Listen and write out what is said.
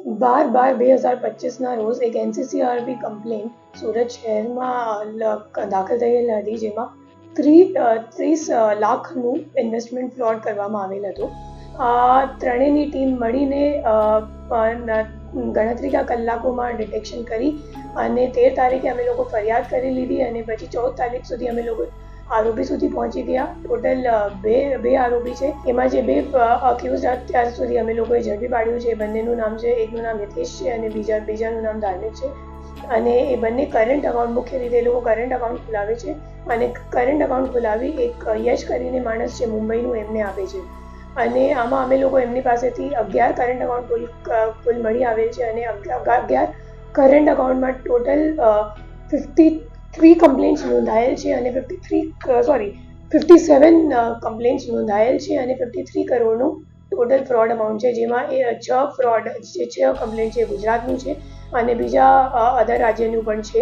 12/12/2025ના રોજ એક NCCRB complain Surat શહેરમાં દાખલ થયેલ હતી, જેમાં 30 લાખનું ઇન્વેસ્ટમેન્ટ ફ્રોડ કરવામાં આવેલ હતું. ત્રણેયની ટીમ મળીને ગણતરીના કલાકોમાં ડિટેક્શન કરી અને 13 તારીખે અમે લોકો ફરિયાદ કરી લીધી અને પછી 14 તારીખ સુધી અમે લોકો આરોપી સુધી પહોંચી ગયા. ટોટલ બે આરોપી છે. એમાં જે બે અક્યુઝ અત્યાર સુધી અમે લોકોએ ઝડપી પાડ્યું છે, બંનેનું નામ છે, એકનું નામ હિતેશ છે અને બીજાનું નામ ધાર્મિક છે. અને એ બંને કરંટ અકાઉન્ટ, મુખ્ય રીતે એ લોકો કરંટ અકાઉન્ટ ખોલાવે છે અને કરંટ અકાઉન્ટ ખોલાવી એક યશ કરીને માણસ છે મુંબઈનું, એમને આપે છે. અને આમાં અમે લોકો એમની પાસેથી 11 કરંટ અકાઉન્ટ કુલ મળી આવેલ છે અને 11 કરંટ અકાઉન્ટમાં ટોટલ 53 કમ્પ્લેન્ટ્સ નોંધાયેલ છે અને 57 કમ્પ્લેન્ટ્સ નોંધાયેલ છે અને 53 કરોડનું ટોટલ ફ્રોડ અમાઉન્ટ છે, જેમાં 6 કમ્પ્લેન્ટ છે ગુજરાતનું છે અને બીજા અધર રાજ્યનું પણ છે.